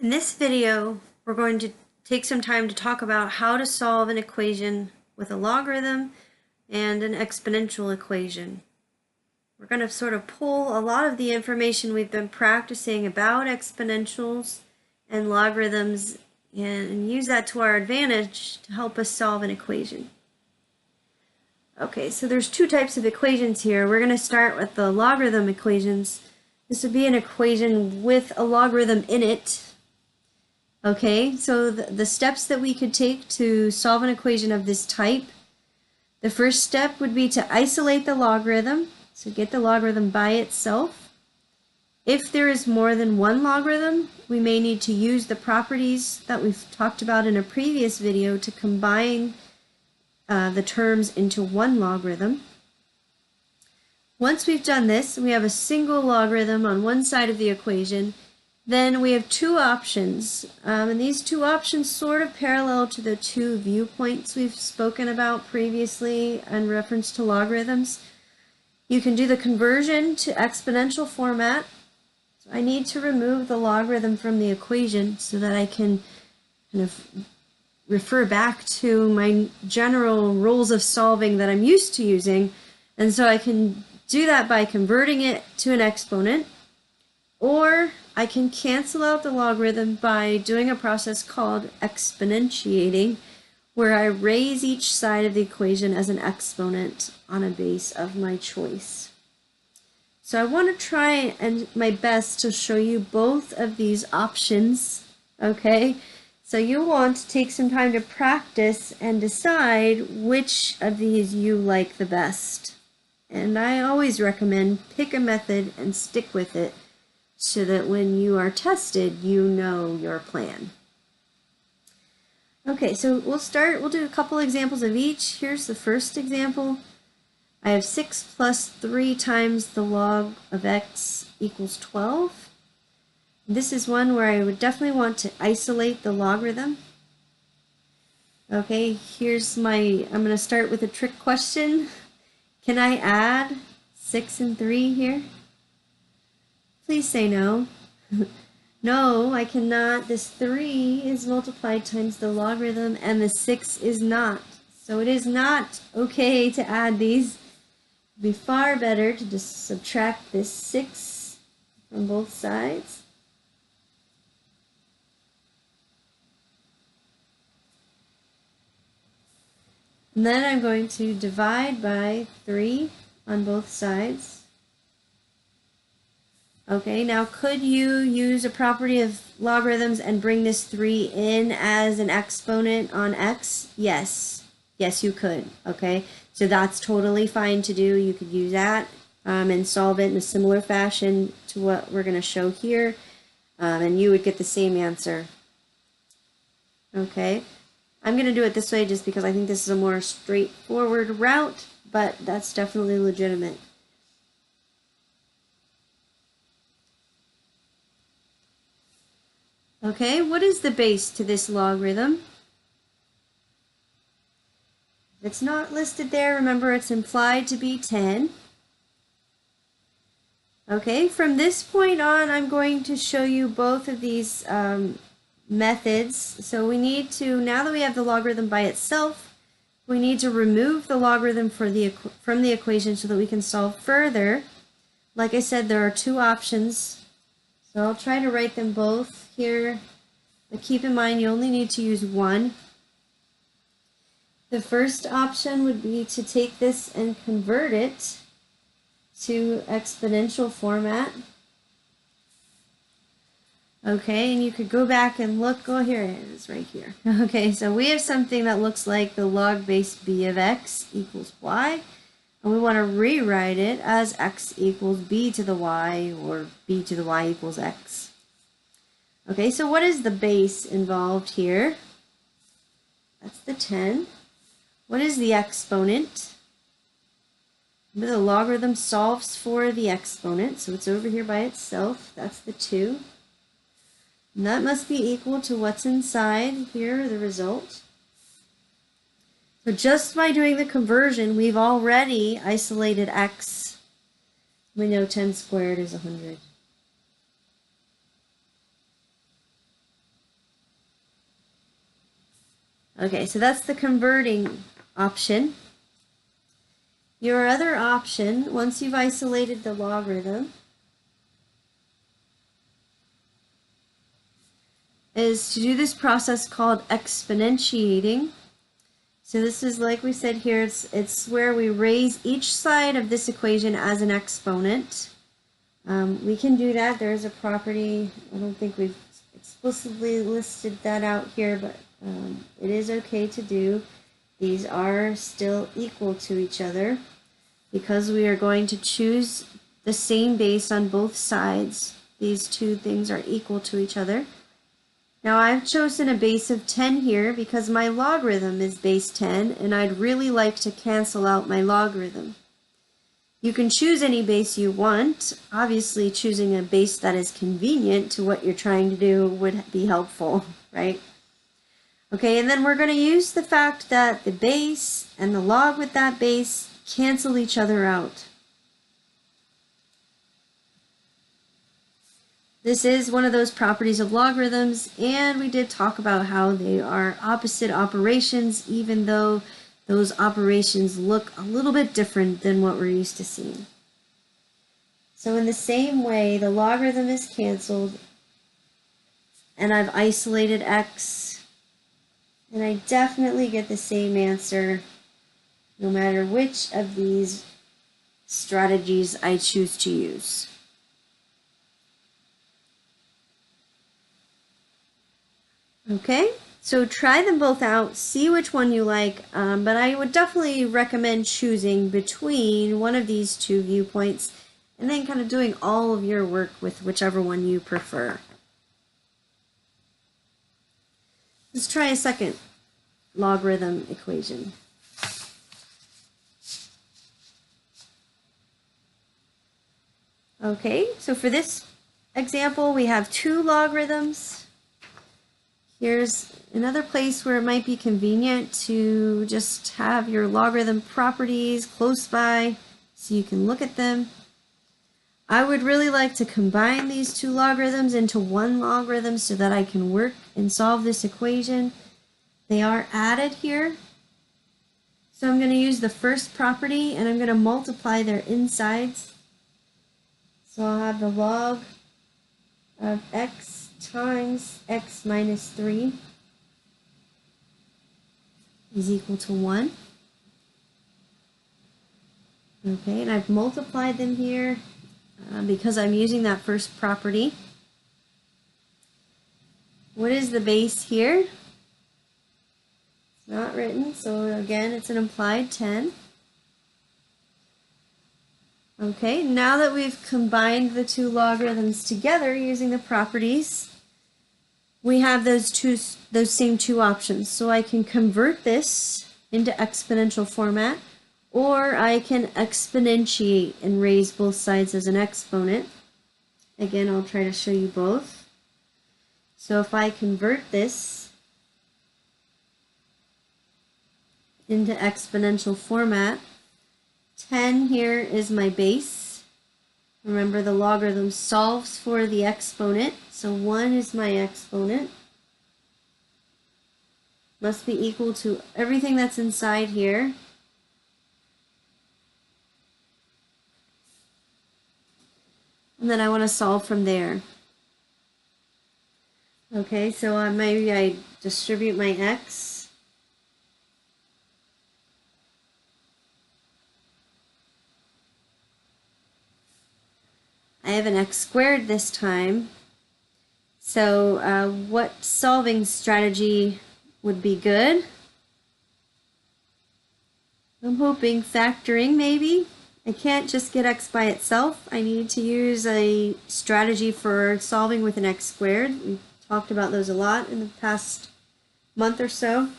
In this video, we're going to take some time to talk about how to solve an equation with a logarithm and an exponential equation. We're going to sort of pull a lot of the information we've been practicing about exponentials and logarithms and use that to our advantage to help us solve an equation. Okay, so there's two types of equations here. We're going to start with the logarithm equations. This would be an equation with a logarithm in it. Okay, so the steps that we could take to solve an equation of this type, the first step would be to isolate the logarithm, so get the logarithm by itself. If there is more than one logarithm, we may need to use the properties that we've talked about in a previous video to combine the terms into one logarithm. Once we've done this, we have a single logarithm on one side of the equation. Then we have two options, and these two options sort of parallel to the two viewpoints we've spoken about previously in reference to logarithms. You can do the conversion to exponential format. So I need to remove the logarithm from the equation so that I can kind of refer back to my general rules of solving that I'm used to using. And so I can do that by converting it to an exponent, or I can cancel out the logarithm by doing a process called exponentiating, where I raise each side of the equation as an exponent on a base of my choice. So I want to try my best to show you both of these options, okay? So you'll want to take some time to practice and decide which of these you like the best. And I always recommend pick a method and stick with it, so that when you are tested, you know your plan. Okay, so we'll do a couple examples of each. Here's the first example. I have 6 plus 3 times the log of x equals 12. This is one where I would definitely want to isolate the logarithm. Okay, I'm going to start with a trick question. Can I add 6 and 3 here? Please say no. No, I cannot. This 3 is multiplied times the logarithm and the 6 is not. So it is not okay to add these. It would be far better to just subtract this 6 from both sides. And then I'm going to divide by 3 on both sides. Okay, now could you use a property of logarithms and bring this 3 in as an exponent on x? Yes. Yes, you could. Okay, so that's totally fine to do. You could use that and solve it in a similar fashion to what we're going to show here, and you would get the same answer. Okay, I'm going to do it this way just because I think this is a more straightforward route, but that's definitely legitimate. Okay, what is the base to this logarithm? If it's not listed there, remember it's implied to be 10. Okay, from this point on, I'm going to show you both of these methods. So we need to, now that we have the logarithm by itself, we need to remove the logarithm from the equation so that we can solve further. Like I said, there are two options. So I'll try to write them both here, but keep in mind you only need to use one. The first option would be to take this and convert it to exponential format. Okay, and you could go back and look, oh here it is, right here. Okay, so we have something that looks like the log base b of x equals y. And we want to rewrite it as x equals b to the y, or b to the y equals x. Okay, so what is the base involved here? That's the 10. What is the exponent? The logarithm solves for the exponent, so it's over here by itself. That's the 2. And that must be equal to what's inside here, the result. So just by doing the conversion, we've already isolated x. We know 10 squared is 100. Okay, so that's the converting option. Your other option, once you've isolated the logarithm, is to do this process called exponentiating. So this is, like we said here, it's where we raise each side of this equation as an exponent. We can do that. There's a property, I don't think we've explicitly listed that out here, but it is okay to do. These are still equal to each other because we are going to choose the same base on both sides. These two things are equal to each other. Now I've chosen a base of 10 here because my logarithm is base 10 and I'd really like to cancel out my logarithm. You can choose any base you want. Obviously choosing a base that is convenient to what you're trying to do would be helpful, right? Okay, and then we're going to use the fact that the base and the log with that base cancel each other out. This is one of those properties of logarithms, and we did talk about how they are opposite operations, even though those operations look a little bit different than what we're used to seeing. So in the same way, the logarithm is canceled, and I've isolated x, and I definitely get the same answer no matter which of these strategies I choose to use. Okay, so try them both out, see which one you like, but I would definitely recommend choosing between one of these two viewpoints and then kind of doing all of your work with whichever one you prefer. Let's try a second logarithm equation. Okay, so for this example, we have two logarithms. Here's another place where it might be convenient to just have your logarithm properties close by so you can look at them. I would really like to combine these two logarithms into one logarithm so that I can work and solve this equation. They are added here. So I'm going to use the first property and I'm going to multiply their insides. So I'll have the log of x times x minus 3 is equal to 1. Okay, and I've multiplied them here because I'm using that first property. What is the base here? It's not written, so again, it's an implied 10. Okay, now that we've combined the two logarithms together using the properties, we have those same two options. So I can convert this into exponential format, or I can exponentiate and raise both sides as an exponent. Again, I'll try to show you both. So if I convert this into exponential format, 10 here is my base. Remember, the logarithm solves for the exponent, so 1 is my exponent. Must be equal to everything that's inside here. And then I want to solve from there. Okay, so maybe I distribute my x. I have an x squared this time. So what solving strategy would be good? I'm hoping factoring maybe. I can't just get x by itself. I need to use a strategy for solving with an x squared. We've talked about those a lot in the past month or so.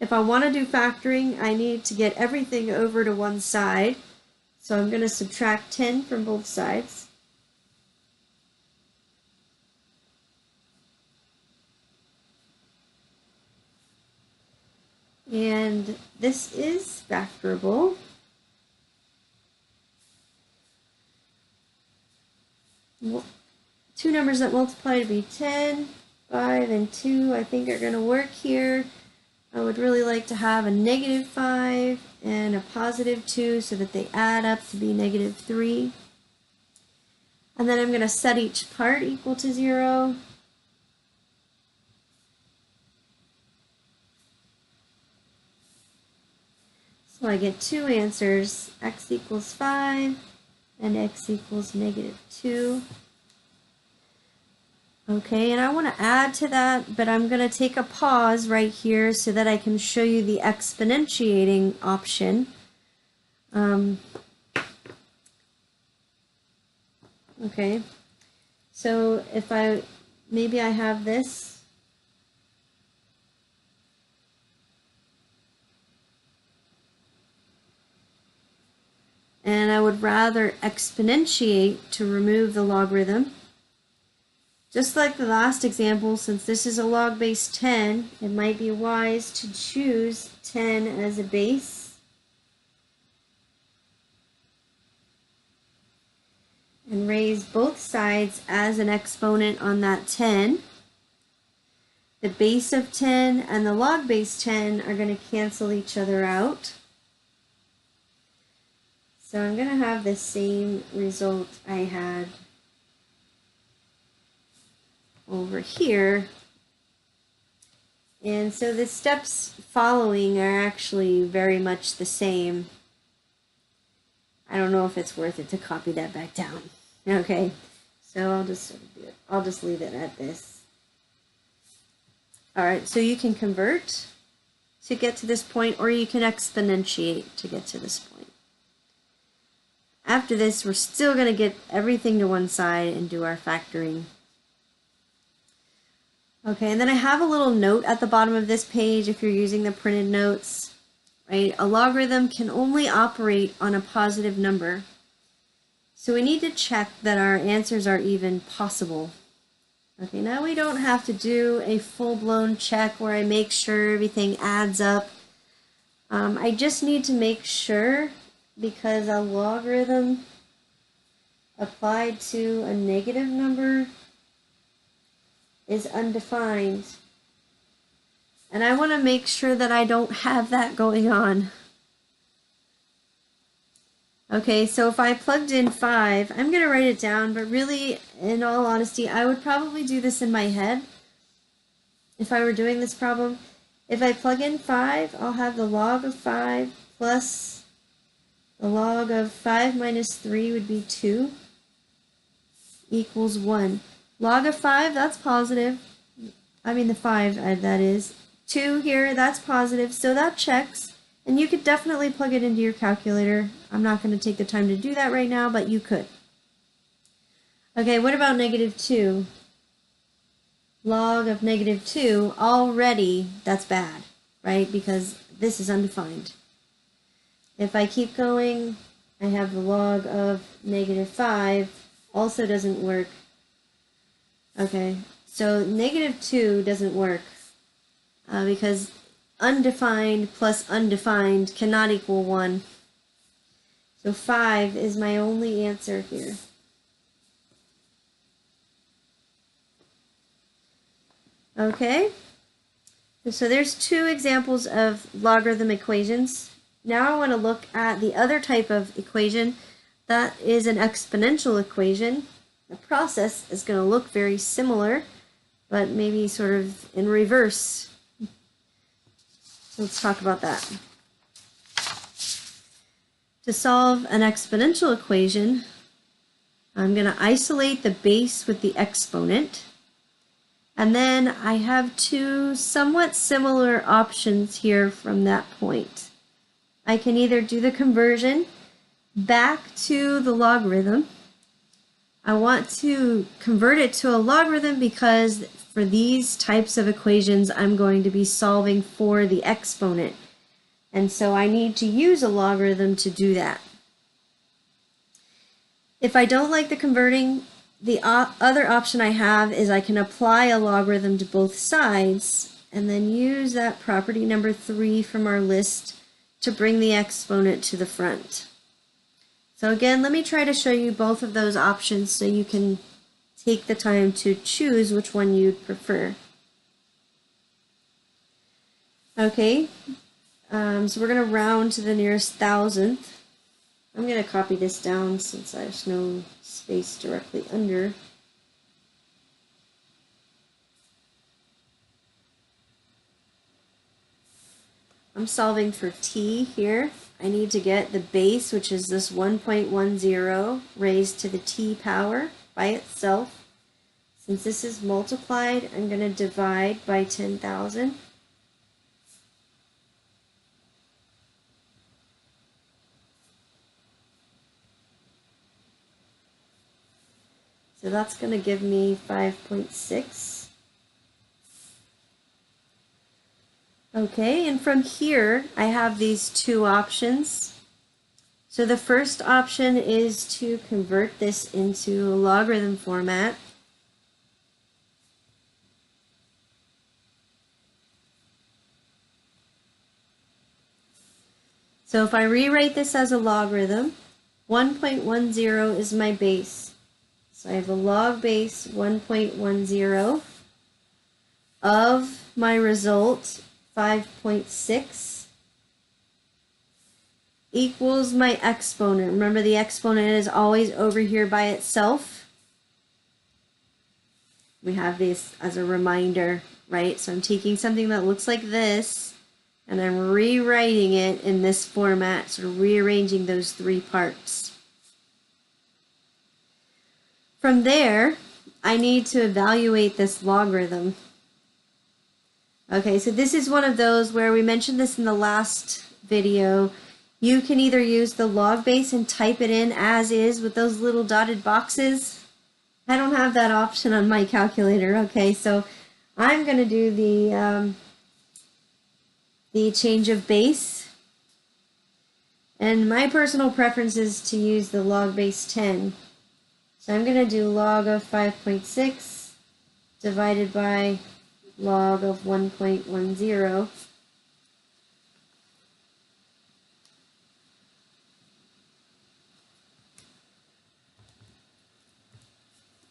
If I want to do factoring, I need to get everything over to one side. So I'm going to subtract 10 from both sides. And this is factorable. Two numbers that multiply to be 10, 5, and 2 I think are going to work here. I would really like to have a -5 and a +2 so that they add up to be -3. And then I'm going to set each part equal to 0. So I get two answers, x equals 5 and x equals -2. Okay, and I want to add to that, but I'm going to take a pause right here so that I can show you the exponentiating option. Okay, so if maybe I have this. And I would rather exponentiate to remove the logarithm. Just like the last example, since this is a log base 10, it might be wise to choose 10 as a base. And raise both sides as an exponent on that 10. The base of 10 and the log base 10 are going to cancel each other out. So I'm going to have the same result I had over here. And so the steps following are actually very much the same. I don't know if it's worth it to copy that back down. Okay, so I'll just sort of do it. I'll just leave it at this. All right, so you can convert to get to this point, or you can exponentiate to get to this point. After this, we're still going to get everything to one side and do our factoring. Okay, and then I have a little note at the bottom of this page if you're using the printed notes, right? A logarithm can only operate on a positive number. So we need to check that our answers are even possible. Okay, now we don't have to do a full-blown check where I make sure everything adds up. I just need to make sure, because a logarithm applied to a negative number is undefined. And I want to make sure that I don't have that going on. Okay, so if I plugged in 5, I'm going to write it down, but really, in all honesty, I would probably do this in my head if I were doing this problem. If I plug in 5, I'll have the log of 5 plus the log of 5 minus 3 would be 2 equals 1. Log of 5, that's positive. I mean the 5, that is. 2 here, that's positive, so that checks. And you could definitely plug it into your calculator. I'm not going to take the time to do that right now, but you could. Okay, what about -2? Log of -2, already that's bad, right? Because this is undefined. If I keep going, I have the log of -5, also doesn't work. Okay, so -2 doesn't work because undefined plus undefined cannot equal 1. So 5 is my only answer here. Okay, so there's two examples of logarithm equations. Now I want to look at the other type of equation. That is an exponential equation. The process is going to look very similar, but maybe sort of in reverse. So let's talk about that. To solve an exponential equation, I'm going to isolate the base with the exponent. And then I have two somewhat similar options here from that point. I can either do the conversion back to the logarithm. I want to convert it to a logarithm because for these types of equations, I'm going to be solving for the exponent. And so I need to use a logarithm to do that. If I don't like the converting, the other option I have is I can apply a logarithm to both sides and then use that property number 3 from our list to bring the exponent to the front. So again, let me try to show you both of those options so you can take the time to choose which one you'd prefer. Okay, so we're going to round to the nearest thousandth. I'm going to copy this down since there's no space directly under. I'm solving for t here. I need to get the base, which is this 1.10 raised to the t power by itself. Since this is multiplied, I'm going to divide by 10,000. So that's going to give me 5.6. Okay, and from here, I have these two options. So the first option is to convert this into a logarithm format. So if I rewrite this as a logarithm, 1.10 is my base. So I have a log base 1.10 of my result 5.6 equals my exponent. Remember, the exponent is always over here by itself. We have this as a reminder, right? So I'm taking something that looks like this and I'm rewriting it in this format, so rearranging those three parts. From there, I need to evaluate this logarithm. Okay, so this is one of those where we mentioned this in the last video. You can either use the log base and type it in as is with those little dotted boxes. I don't have that option on my calculator. Okay, so I'm going to do the change of base. And my personal preference is to use the log base 10. So I'm going to do log of 5.6 divided by log of 1.10.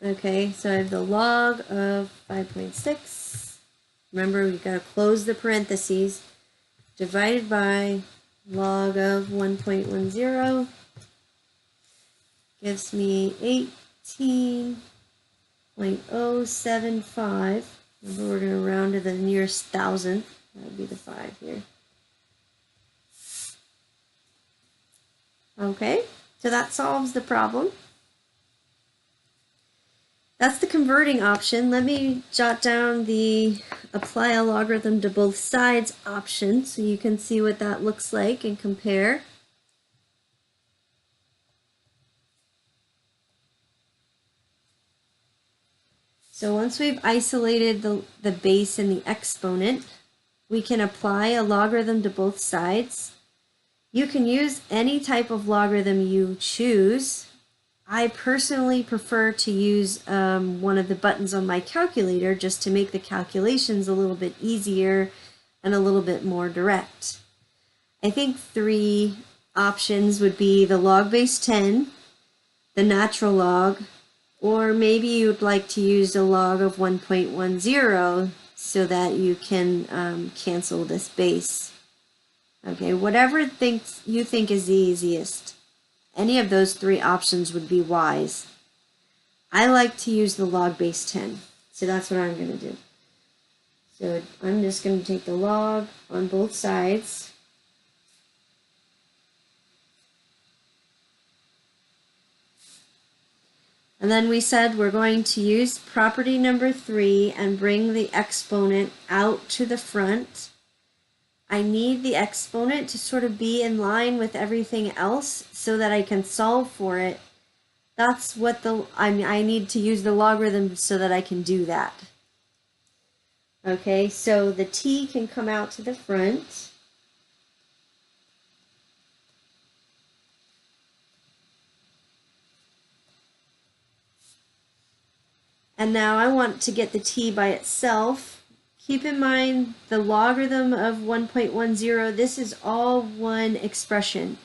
Okay, so I have the log of 5.6. Remember, we've got to close the parentheses. Divided by log of 1.10 gives me 18.075. Remember, we're going to round to the nearest thousandth. That would be the 5 here. Okay, so that solves the problem. That's the converting option. Let me jot down the apply a logarithm to both sides option so you can see what that looks like and compare. So once we've isolated the base and the exponent, we can apply a logarithm to both sides. You can use any type of logarithm you choose. I personally prefer to use one of the buttons on my calculator just to make the calculations a little bit easier and a little bit more direct. I think 3 options would be the log base 10, the natural log, or maybe you'd like to use a log of 1.10 so that you can cancel this base. Okay, whatever you think is the easiest. Any of those 3 options would be wise. I like to use the log base 10, so that's what I'm going to do. So I'm just going to take the log on both sides. And then we said we're going to use property number 3 and bring the exponent out to the front. I need the exponent to sort of be in line with everything else so that I can solve for it. That's what I need to use the logarithm so that I can do that. Okay, so the t can come out to the front. And now I want to get the t by itself. Keep in mind the logarithm of 1.10, this is all one expression.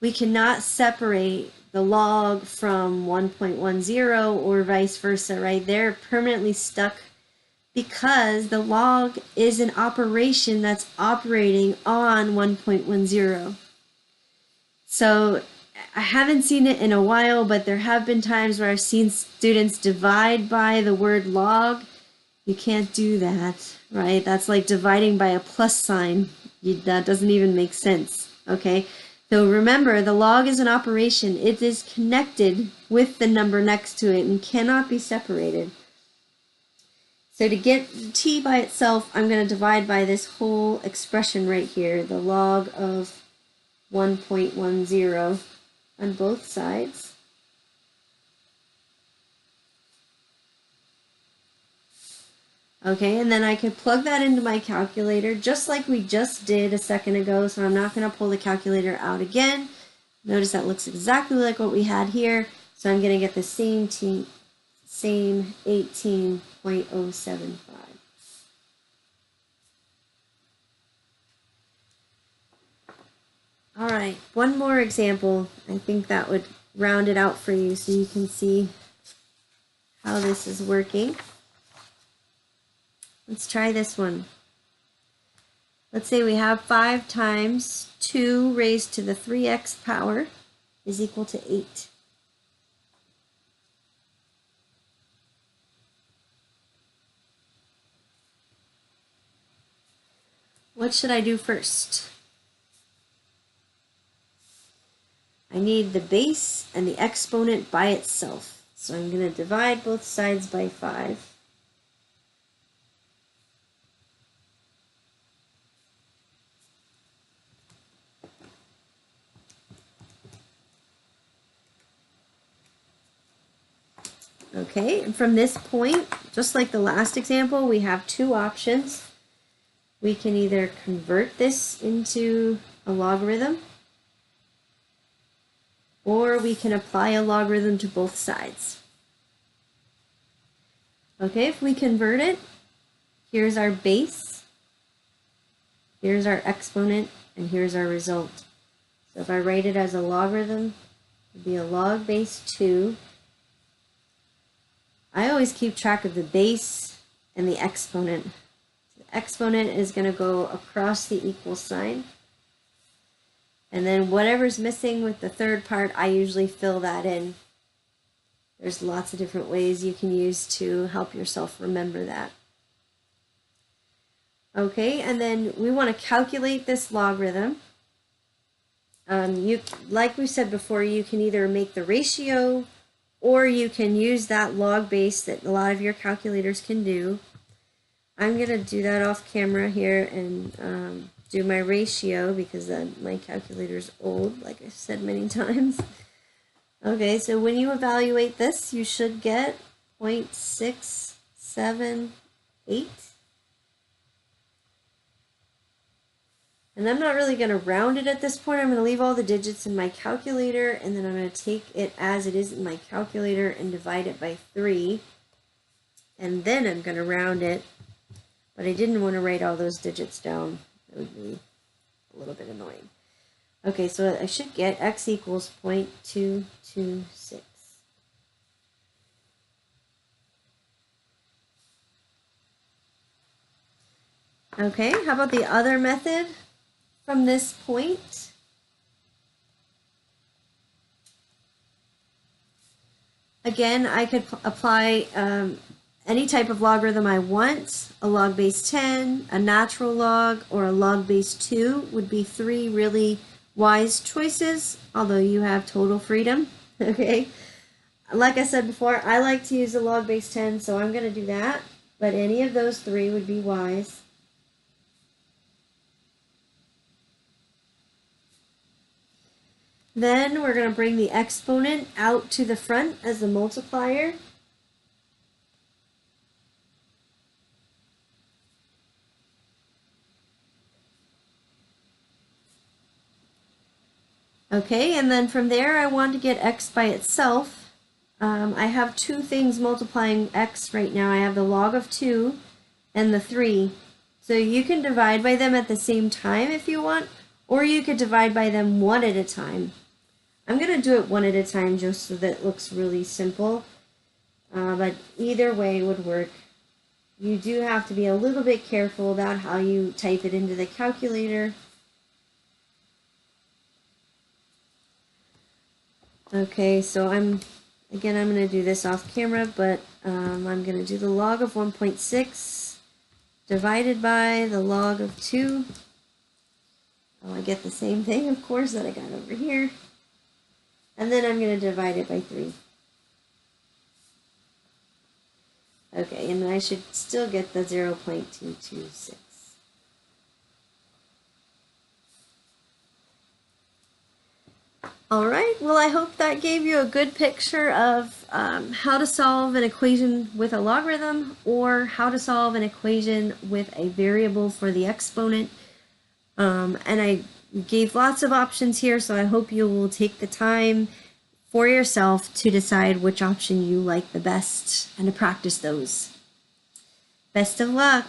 We cannot separate the log from 1.10 or vice versa, right? They're permanently stuck because the log is an operation that's operating on 1.10. So I haven't seen it in a while, but there have been times where I've seen students divide by the word log. You can't do that, right? That's like dividing by a plus sign. That doesn't even make sense, okay? So remember, the log is an operation. It is connected with the number next to it and cannot be separated. So to get t by itself, I'm going to divide by this whole expression right here, the log of 1.10 on both sides. Okay, and then I could plug that into my calculator just like we just did a second ago, so I'm not going to pull the calculator out again. Notice that looks exactly like what we had here, so I'm going to get the same 18.075. All right, one more example. I think that would round it out for you so you can see how this is working. Let's try this one. Let's say we have 5 times 2 raised to the 3x power is equal to 8. What should I do first? I need the base and the exponent by itself. So I'm going to divide both sides by 5. Okay, and from this point, just like the last example, we have 2 options. We can either convert this into a logarithm, or we can apply a logarithm to both sides. Okay, if we convert it, here's our base, here's our exponent, and here's our result. So if I write it as a logarithm, it would be a log base 2. I always keep track of the base and the exponent. The exponent is going to go across the equal sign. And then whatever's missing with the third part, I usually fill that in. There's lots of different ways you can use to help yourself remember that. Okay, and then we want to calculate this logarithm. Like we said before, you can either make the ratio, or you can use that log base that a lot of your calculators can do. I'm going to do that off camera here and do my ratio because my calculator's old, like I've said many times. Okay, so when you evaluate this, you should get 0.678. And I'm not really going to round it at this point. I'm going to leave all the digits in my calculator, and then I'm going to take it as it is in my calculator and divide it by 3. And then I'm going to round it, but I didn't want to write all those digits down. That would be a little bit annoying. Okay, so I should get x equals 0.226. Okay, how about the other method? From this point, again, I could apply any type of logarithm I want. A log base 10, a natural log, or a log base 2 would be 3 really wise choices, although you have total freedom. Okay, like I said before, I like to use a log base 10, so I'm going to do that, but any of those 3 would be wise. Then we're going to bring the exponent out to the front as the multiplier. Okay, and then from there I want to get x by itself. I have 2 things multiplying x right now. I have the log of 2 and the 3. So you can divide by them at the same time if you want, or you could divide by them one at a time. I'm going to do it one at a time just so that it looks really simple, but either way would work. you do have to be a little bit careful about how you type it into the calculator. Okay, so I'm going to do this off camera, but I'm going to do the log of 1.6 divided by the log of 2. Oh, I get the same thing, of course, that I got over here. And then I'm going to divide it by 3. Okay, and I should still get the 0.226. All right, well, I hope that gave you a good picture of how to solve an equation with a logarithm, or how to solve an equation with a variable for the exponent. And I gave lots of options here, so I hope you will take the time for yourself to decide which option you like the best and to practice those. Best of luck!